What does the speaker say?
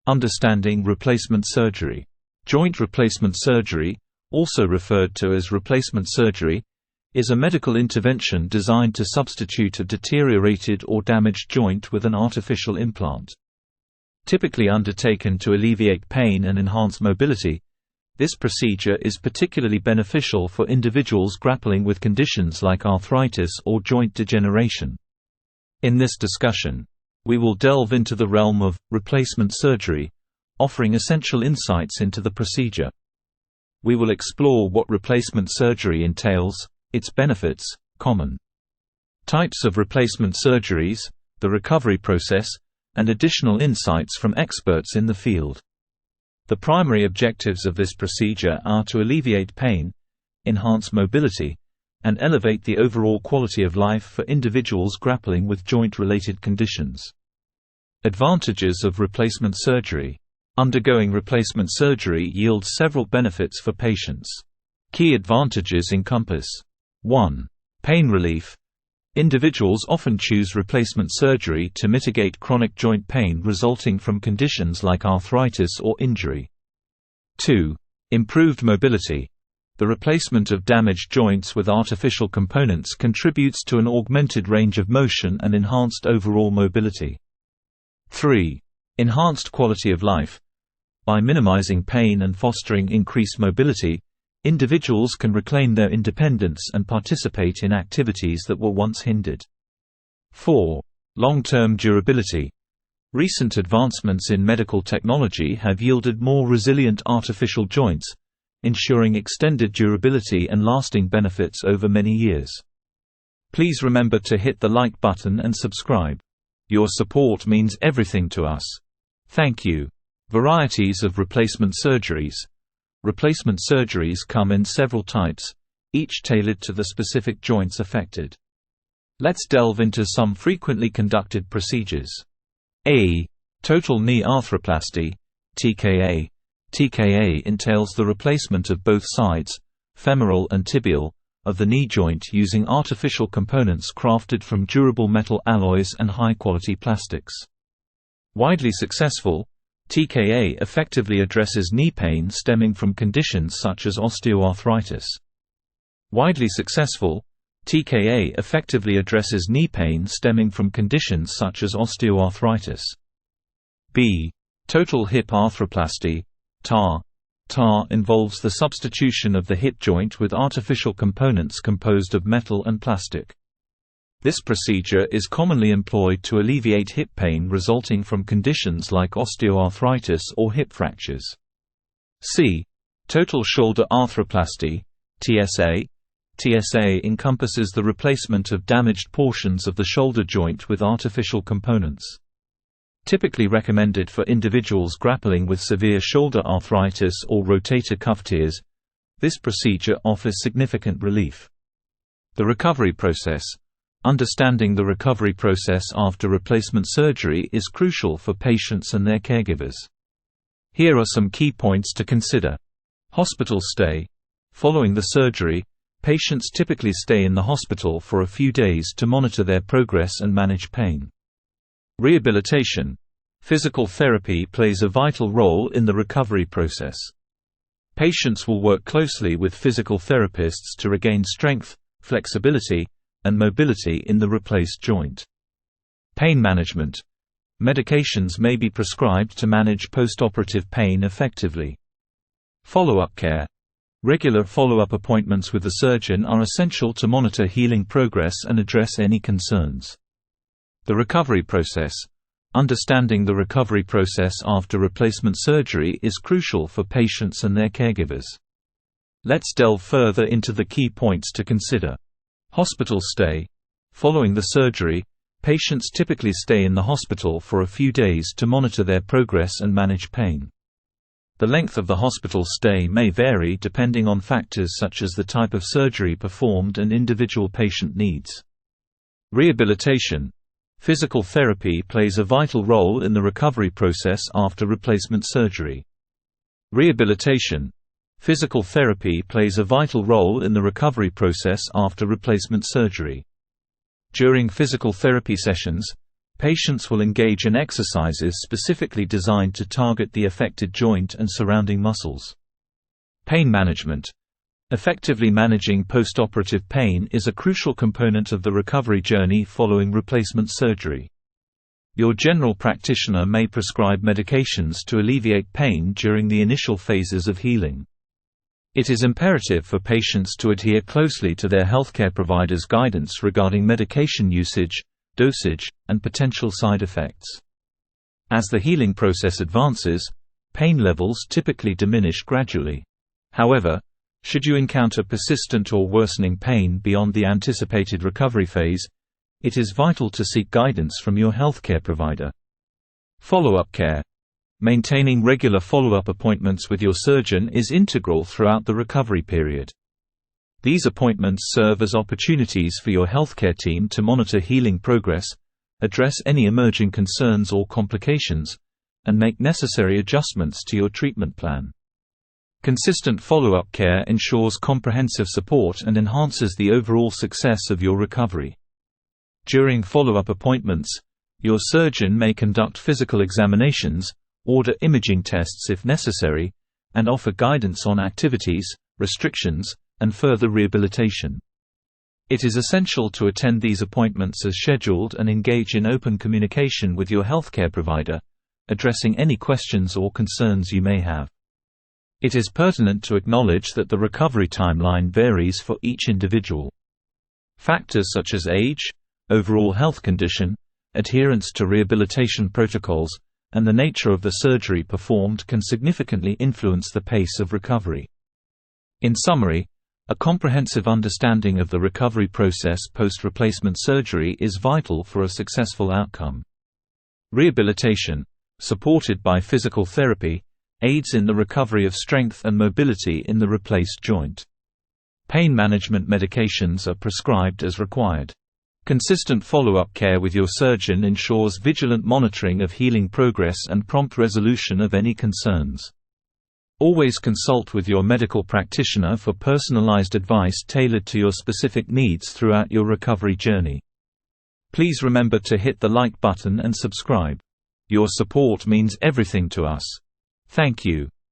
Understanding replacement surgery. Joint replacement surgery, also referred to as replacement surgery, is a medical intervention designed to substitute a deteriorated or damaged joint with an artificial implant. Typically undertaken to alleviate pain and enhance mobility, this procedure is particularly beneficial for individuals grappling with conditions like arthritis or joint degeneration. In this discussion, we will delve into the realm of replacement surgery, offering essential insights into the procedure. We will explore what replacement surgery entails, its benefits, common types of replacement surgeries, the recovery process, and additional insights from experts in the field. The primary objectives of this procedure are to alleviate pain, enhance mobility, and elevate the overall quality of life for individuals grappling with joint-related conditions. Advantages of replacement surgery. Undergoing replacement surgery yields several benefits for patients. Key advantages encompass: 1. Pain relief. Individuals often choose replacement surgery to mitigate chronic joint pain resulting from conditions like arthritis or injury. 2. Improved mobility. The replacement of damaged joints with artificial components contributes to an augmented range of motion and enhanced overall mobility. 3. Enhanced quality of life. By minimizing pain and fostering increased mobility, individuals can reclaim their independence and participate in activities that were once hindered. 4. Long-term durability. Recent advancements in medical technology have yielded more resilient artificial joints, ensuring extended durability and lasting benefits over many years. Please remember to hit the like button and subscribe. Your support means everything to us. Thank you. Varieties of replacement surgeries. Replacement surgeries come in several types, each tailored to the specific joints affected. Let's delve into some frequently conducted procedures. A. Total knee arthroplasty, TKA. TKA entails the replacement of both sides, femoral and tibial, of the knee joint using artificial components crafted from durable metal alloys and high-quality plastics. Widely successful, TKA effectively addresses knee pain stemming from conditions such as osteoarthritis. Widely successful, TKA effectively addresses knee pain stemming from conditions such as osteoarthritis. B. Total hip arthroplasty, TAR. TAR involves the substitution of the hip joint with artificial components composed of metal and plastic. This procedure is commonly employed to alleviate hip pain resulting from conditions like osteoarthritis or hip fractures. C. Total shoulder arthroplasty, TSA. TSA encompasses the replacement of damaged portions of the shoulder joint with artificial components. Typically recommended for individuals grappling with severe shoulder arthritis or rotator cuff tears, this procedure offers significant relief. The recovery process. Understanding the recovery process after replacement surgery is crucial for patients and their caregivers. Here are some key points to consider. Hospital stay. Following the surgery, patients typically stay in the hospital for a few days to monitor their progress and manage pain. Rehabilitation. Physical therapy plays a vital role in the recovery process. Patients will work closely with physical therapists to regain strength, flexibility, and mobility in the replaced joint. Pain management. Medications may be prescribed to manage postoperative pain effectively. Follow-up care. Regular follow-up appointments with the surgeon are essential to monitor healing progress and address any concerns. The recovery process. Understanding the recovery process after replacement surgery is crucial for patients and their caregivers. Let's delve further into the key points to consider. Hospital stay. Following the surgery, patients typically stay in the hospital for a few days to monitor their progress and manage pain. The length of the hospital stay may vary depending on factors such as the type of surgery performed and individual patient needs. Rehabilitation. Physical therapy plays a vital role in the recovery process after replacement surgery. Rehabilitation. Physical therapy plays a vital role in the recovery process after replacement surgery. During physical therapy sessions, Patients will engage in exercises specifically designed to target the affected joint and surrounding muscles. Pain management. Effectively managing postoperative pain is a crucial component of the recovery journey following replacement surgery. Your general practitioner may prescribe medications to alleviate pain during the initial phases of healing. It is imperative for patients to adhere closely to their healthcare provider's guidance regarding medication usage, dosage, and potential side effects. As the healing process advances, pain levels typically diminish gradually. However, should you encounter persistent or worsening pain beyond the anticipated recovery phase, it is vital to seek guidance from your healthcare provider. Follow-up care. Maintaining regular follow-up appointments with your surgeon is integral throughout the recovery period. These appointments serve as opportunities for your healthcare team to monitor healing progress, address any emerging concerns or complications, and make necessary adjustments to your treatment plan. Consistent follow-up care ensures comprehensive support and enhances the overall success of your recovery. During follow-up appointments, your surgeon may conduct physical examinations, order imaging tests if necessary, and offer guidance on activities, restrictions, and further rehabilitation. It is essential to attend these appointments as scheduled and engage in open communication with your healthcare provider, addressing any questions or concerns you may have. It is pertinent to acknowledge that the recovery timeline varies for each individual. Factors such as age, overall health condition, adherence to rehabilitation protocols, and the nature of the surgery performed can significantly influence the pace of recovery. In summary, a comprehensive understanding of the recovery process post-replacement surgery is vital for a successful outcome. Rehabilitation, supported by physical therapy, aids in the recovery of strength and mobility in the replaced joint. Pain management medications are prescribed as required. Consistent follow-up care with your surgeon ensures vigilant monitoring of healing progress and prompt resolution of any concerns. Always consult with your medical practitioner for personalized advice tailored to your specific needs throughout your recovery journey. Please remember to hit the like button and subscribe. Your support means everything to us. Thank you.